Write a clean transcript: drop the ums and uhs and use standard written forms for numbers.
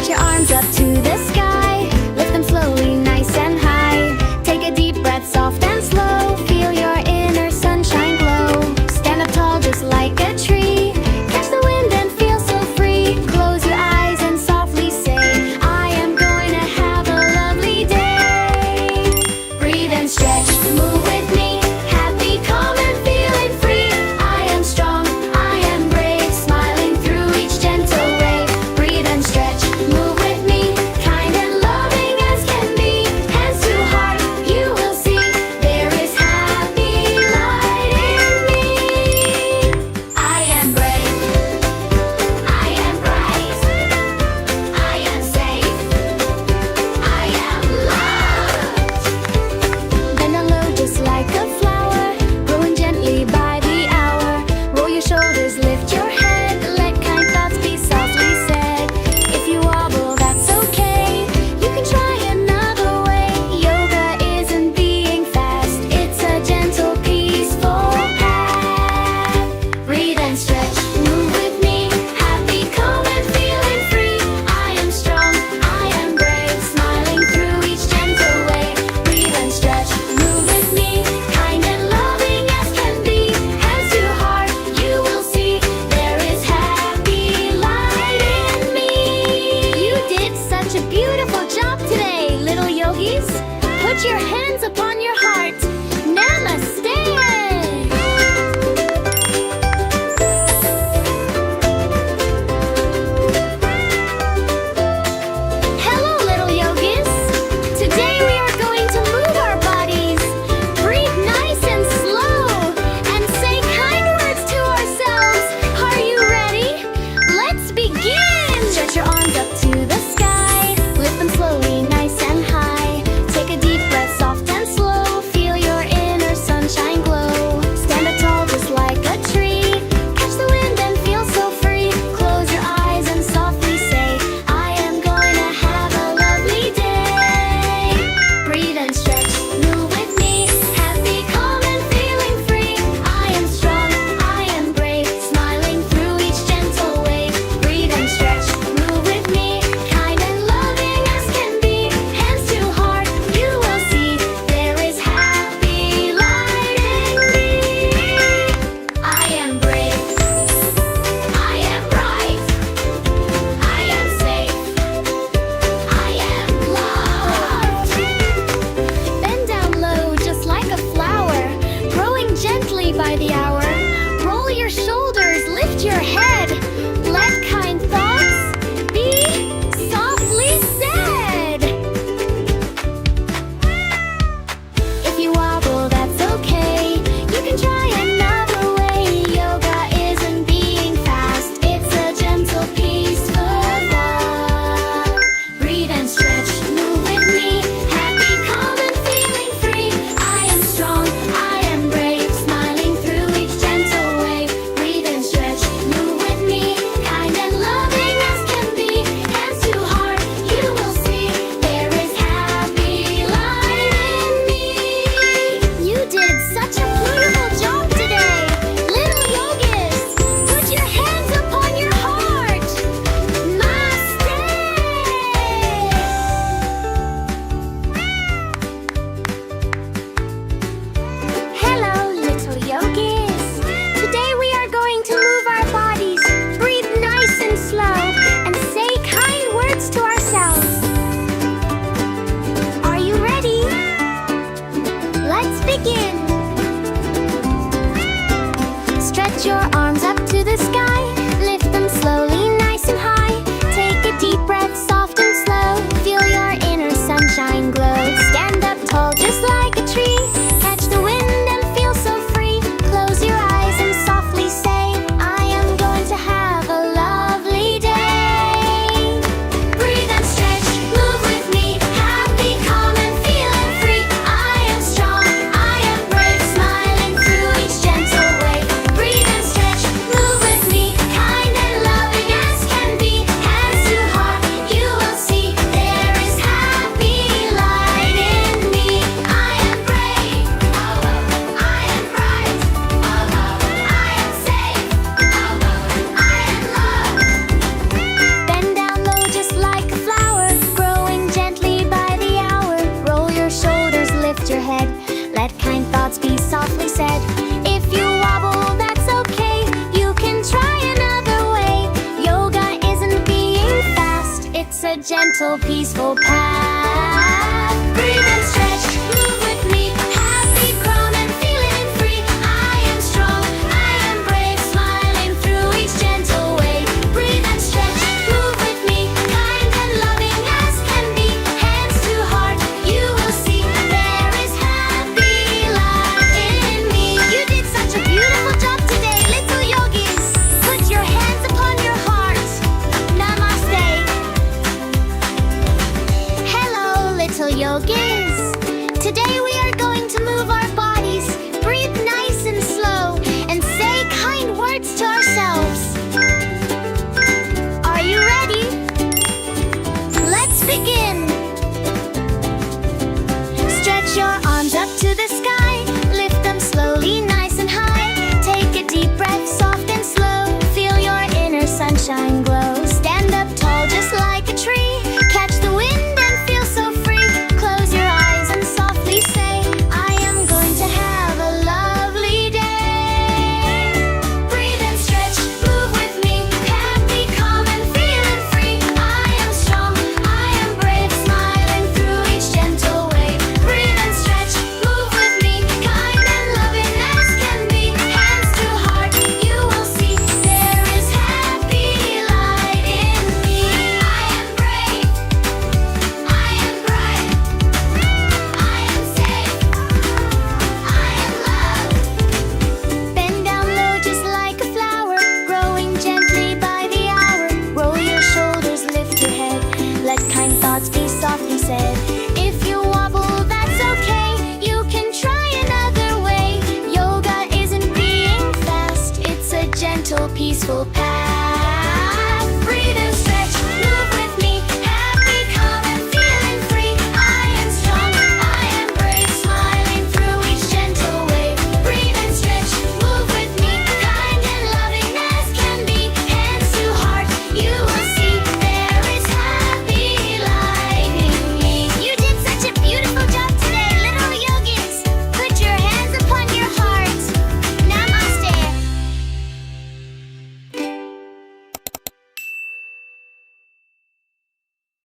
Stretch your arms up to the sky. Lift them slowly, nice and high. Take a deep breath, soft and slow. Feel your inner sunshine glow. Stand up tall just like a tree. Catch the wind and feel so free. Close your eyes and softly say, I am going to have a lovely day. Breathe and stretch, move with me. Happy, calm and feeling free. I am strong, I am brave. Smiling through each gentle wave. Breathe and stretch, move with me. Kind and loving as can be. Hands to heart, you will see. There is happy light in me. I am brave, I am bright, I am safe, I am loved. Bend down low just like a flower, growing gently by the hour. Roll your shoulders, lift your head. Let kind thoughts be softly said. If you wobble, that's okay. You can try another way. Yoga isn't being fast. It's a gentle, peaceful path. Breathe and stretch, move with me. Happy, calm and feeling free. I am strong, I am brave. Smiling through each gentle way. Breathe and stretch, move with me. Kind and loving as can be. Hands to heart, you will see. There is happy light in me. You did such a beautiful job today, little yogis. Put your hands upon your heart. Namaste. Hello, little yogis. Today we are going to move our bodies. Breathe nice and slow and say kind words to ourselves. Are you ready? Let's begin. Stretch your arms up to the sky. Lift them slowly, nice and high. Take a deep breath, soft It's a gentle, peaceful path. Breathe and stretch, move with me. Happy, grown, and feeling free. I am strong, I am brave, smiling through each gentle way. Breathe and stretch, move with me. Kind and loving as can be. Hands to heart, you will see. There is happy life in me. You did such a beautiful job today, little yogis. Put your hands upon your heart. Namaste. Hello, little yogis.